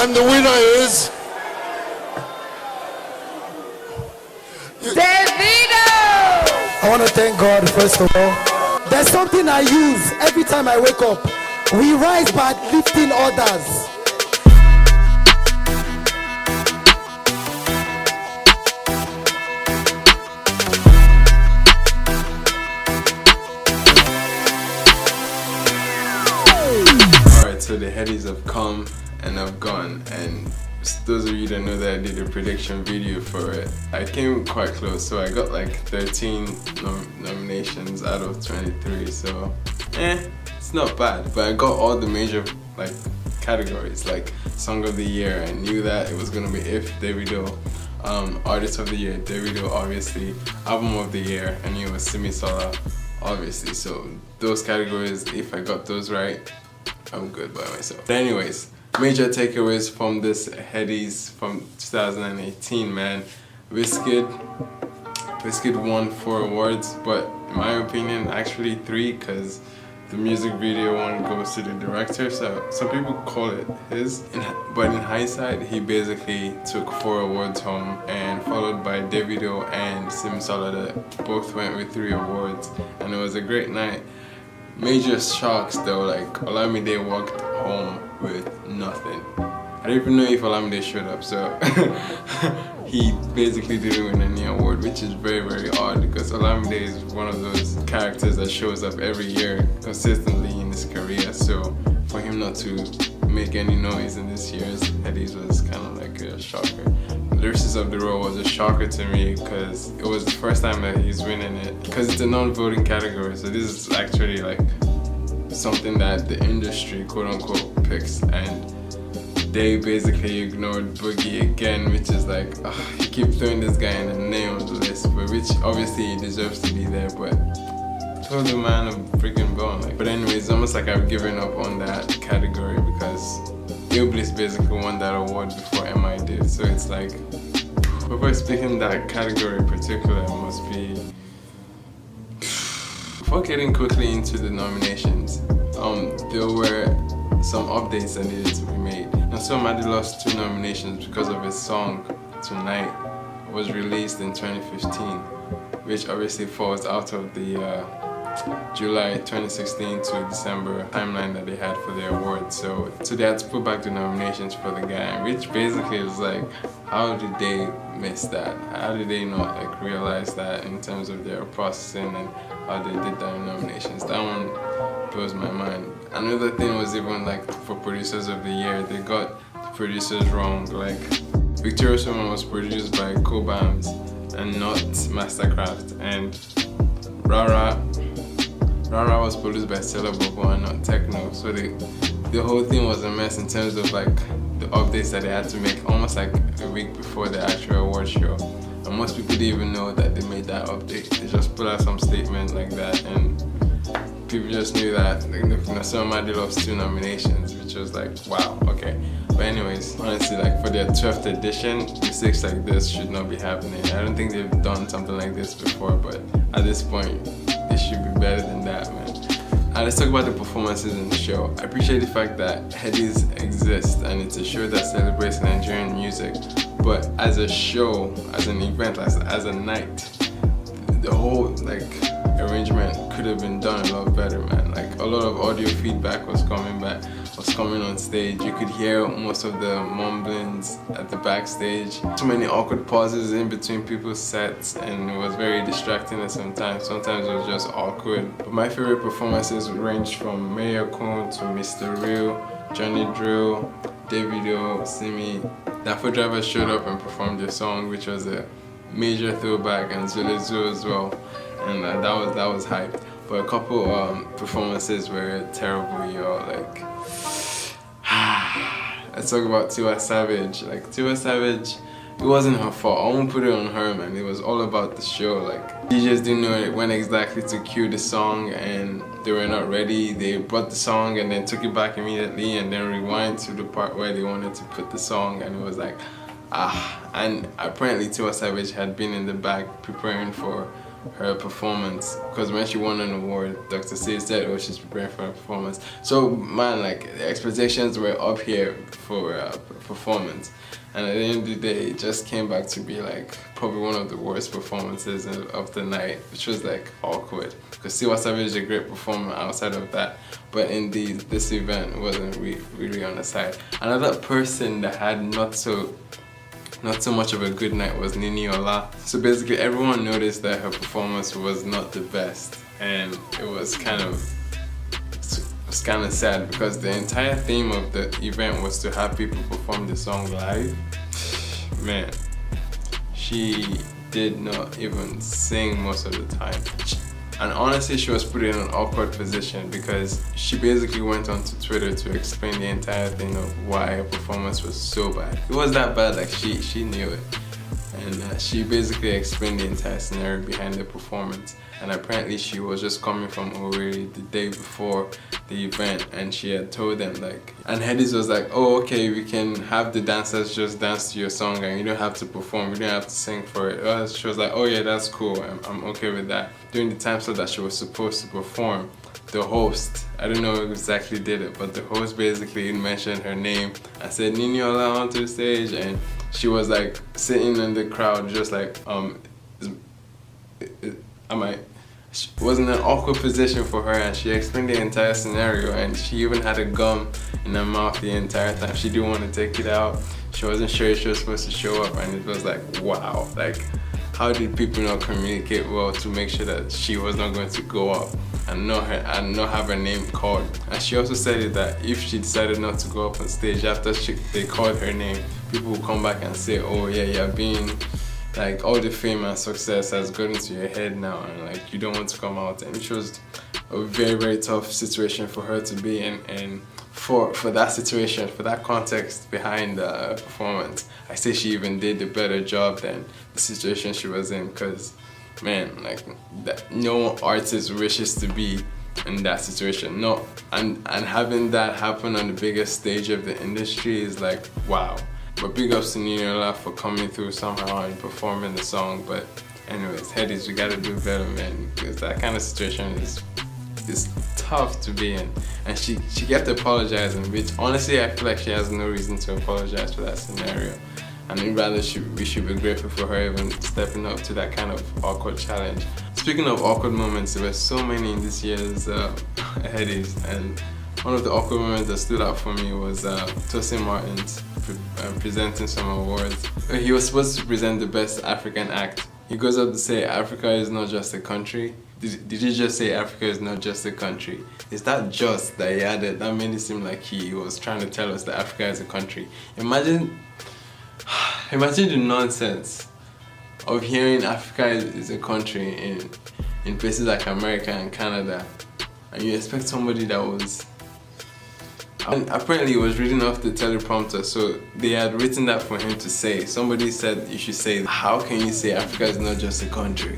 And the winner is Davido! I want to thank God first of all. There's something I use every time I wake up. We rise by lifting others. Alright, so the Headies have come and have gone, and those of you that know that I did a prediction video for it, I came quite close, so I got like 13 nominations out of 23, so it's not bad. But I got all the major like categories, like Song of the Year. I knew that it was gonna be If Davido, Artist of the Year Davido, obviously, Album of the Year, and it was Simi Sola, obviously. So those categories, if I got those right, I'm good by myself. But anyways, major takeaways from this Headies from 2018, man. Wizkid won 4 awards, but in my opinion, actually 3, because the music video one goes to the director, so some people call it his. But in hindsight, he basically took 4 awards home, and followed by Davido and Simi Sola that both went with 3 awards, and it was a great night. Major shocks though, like Olamide walked home with nothing. I don't even know if Olamide showed up, so he basically didn't win any award, which is very, very odd, because Olamide is one of those characters that shows up every year consistently in his career. So for him not to make any noise in this year's Headies was kind of like a shocker. Lyricist of the Row was a shocker to me, because it was the first time that he's winning it, because it's a non-voting category, so this is actually like something that the industry quote-unquote picks, and they basically ignored Boogie again, which is like, you keep throwing this guy in the name of the list, but which obviously he deserves to be there, but throw the man a freaking bone. Like, but anyways, it's almost like I've given up on that category, because Iblis basically won that award before MI did, so it's like, before speaking that category in particular, it must be. Before getting quickly into the nominations, there were some updates that needed to be made. Now, so Madi lost 2 nominations because of his song Tonight was released in 2015, which obviously falls out of the July 2016 to December timeline that they had for their awards. So they had to put back the nominations for the guy, which basically is like, how did they miss that? How did they not like realize that in terms of their processing and how they did that in nominations? That one blows my mind. Another thing was even like for Producers of the Year, they got the producers wrong. Like Victorious Woman was produced by Cobams and not Mastercraft, and Rara was produced by Stella Bobo and not Techno. So the whole thing was a mess in terms of like the updates that they had to make almost like a week before the actual award show. And most people didn't even know that they made that update. They just put out some statement like that, and people just knew that somebody lost 2 nominations, which was like, wow, okay. But anyways, honestly, like for their 12th edition, mistakes like this should not be happening. I don't think they've done something like this before, but at this point, they should be better than that, man. And let's talk about the performances in the show. I appreciate the fact that Headies exists, and it's a show that celebrates Nigerian music. But as a show, as an event, as a night, the whole like arrangement could have been done a lot better, man. Like a lot of audio feedback was coming on stage. You could hear most of the mumblings at the backstage. Too many awkward pauses in between people's sets, and it was very distracting at sometimes. Sometimes it was just awkward. But my favorite performances ranged from Mayor Kun to Mr. Real, Johnny Drill, Davido, Simi. Dafo Driver showed up and performed their song, which was a major throwback, and Zulezu as well, and that was hyped. But a couple performances were terrible, yo. Like, let's talk about Tiwa Savage. Like Tiwa Savage, it wasn't her fault. I won't put it on her, man. It was all about the show. Like, DJs didn't know when exactly to cue the song, and they were not ready. They brought the song and then took it back immediately, and then rewind to the part where they wanted to put the song, and it was like, and apparently Tiwa Savage had been in the back preparing for her performance, because when she won an award, Dr. C said, oh, she's preparing for a performance. So man, like the expectations were up here for performance, and at the end of the day, it just came back to be like probably one of the worst performances of the night, which was like awkward, because Tiwa Savage is a great performer outside of that, but indeed this event wasn't really on the side. Another person that had not so much of a good night was Nini Ola. So basically everyone noticed that her performance was not the best, and it was kind of sad, because the entire theme of the event was to have people perform the song live. Man, she did not even sing most of the time. And honestly, she was put in an awkward position, because she basically went onto Twitter to explain the entire thing of why her performance was so bad. It was that bad, like she knew it. And she basically explained the entire scenario behind the performance. And apparently she was just coming from Owerri the day before the event, and she had told them like, and Headies was like, oh okay, we can have the dancers just dance to your song and you don't have to perform, you don't have to sing for it. She was like, oh yeah, that's cool, I'm okay with that. During the time slot that she was supposed to perform, the host, I don't know who exactly did it, but the host basically mentioned her name and said, Nini Ola onto the stage, and she was like sitting in the crowd just like, it was in an awkward position for her, and she explained the entire scenario, and she even had a gum in her mouth the entire time. She didn't want to take it out. She wasn't sure if she was supposed to show up, and it was like, wow, like how did people not communicate well to make sure that she was not going to go up and not have her name called? And she also said it that if she decided not to go up on stage after they called her name, people would come back and say, oh yeah, you're being like, all the fame and success has gotten to your head now, and like you don't want to come out. And it was a very, very tough situation for her to be in, and for that situation, for that context behind the performance, I say she even did a better job than the situation she was in, because man, like no artist wishes to be in that situation. No, and having that happen on the biggest stage of the industry is like, wow. But big ups to Nini Ola for coming through somehow and performing the song. But anyways, Headies, we gotta do better, man, because that kind of situation is tough to be in. And she kept apologizing, which honestly I feel like she has no reason to apologize for that scenario. And rather we should be grateful for her even stepping up to that kind of awkward challenge. Speaking of awkward moments, there were so many in this year's Headies, and one of the awkward moments that stood out for me was Tosin Martins presenting some awards. He was supposed to present the best African act. He goes up to say Africa is not just a country. Did he just say Africa is not just a country? Is that just that he added? That made it seem like he was trying to tell us that Africa is a country. Imagine the nonsense of hearing Africa is a country in places like America and Canada, and you expect somebody that was... And apparently he was reading off the teleprompter, so they had written that for him to say. Somebody said you should say, how can you say Africa is not just a country?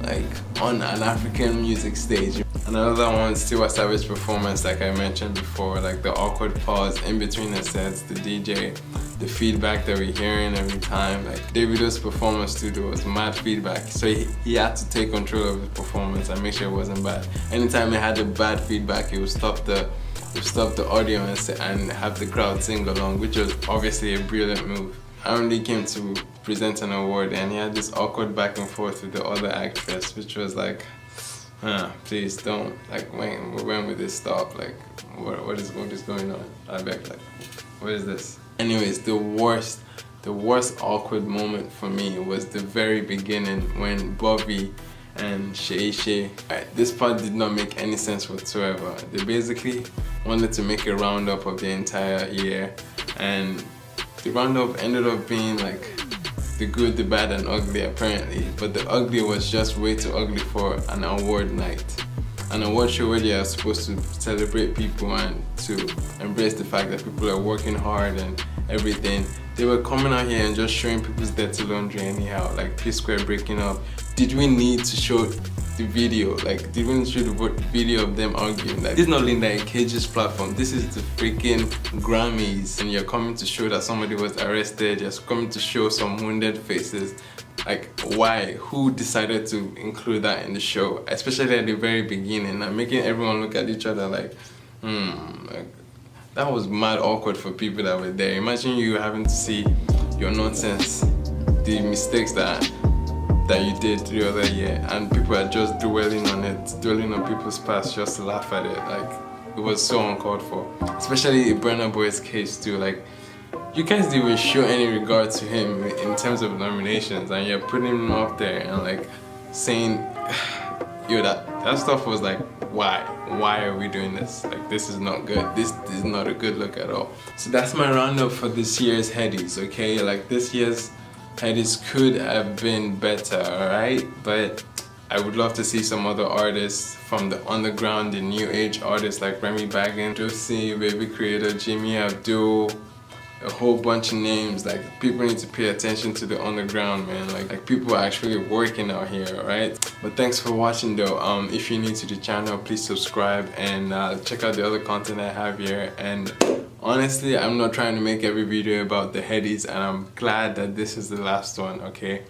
Like, on an African music stage. Another one, Tiwa Savage performance, like I mentioned before, like the awkward pause in between the sets, the DJ, the feedback that we're hearing every time. Like Davido's performance too, there was mad feedback, so he had to take control of his performance and make sure it wasn't bad. Anytime he had a bad feedback, he would stop the audio and have the crowd sing along, which was obviously a brilliant move. I only came to present an award, and he had this awkward back and forth with the other actress, which was like, please don't, like, when will this stop? Like, what is going on? I beg, like, what is this? Anyways, the worst awkward moment for me was the very beginning when Bobby and Shay. This part did not make any sense whatsoever. They basically wanted to make a roundup of the entire year, and the roundup ended up being like the good, the bad, and ugly apparently. But the ugly was just way too ugly for an award night. An award show where they are supposed to celebrate people and to embrace the fact that people are working hard and everything. They were coming out here and just showing people's dirty laundry anyhow, like P-Square breaking up. Did we need to show the video? Like, did we need to show the video of them arguing? Like, this is not Linda Cage's platform. This is the freaking Grammys, and you're coming to show that somebody was arrested. You're coming to show some wounded faces. Like, why? Who decided to include that in the show? Especially at the very beginning, and making everyone look at each other like, like, that was mad awkward for people that were there. Imagine you having to see your nonsense, the mistakes that you did the other year, and people are just dwelling on it, dwelling on people's past just to laugh at it. Like, it was so uncalled for. Especially in Burna Boy's case too. Like, you guys didn't even show any regard to him in terms of nominations, and you're putting him up there and like saying, yo, that stuff was like, why are we doing this? Like, this is not good. This is not a good look at all. So that's my roundup for this year's Headies, okay? Like, this year's Headies could have been better, alright? But I would love to see some other artists from the underground, the new age artists like Remy Baggins, Josie, Baby Creator, Jimmy Abdul, a whole bunch of names. Like, people need to pay attention to the underground, man. Like people are actually working out here, alright? But thanks for watching though. If you're new to the channel, please subscribe and check out the other content I have here. And honestly, I'm not trying to make every video about the Headies, and I'm glad that this is the last one, okay?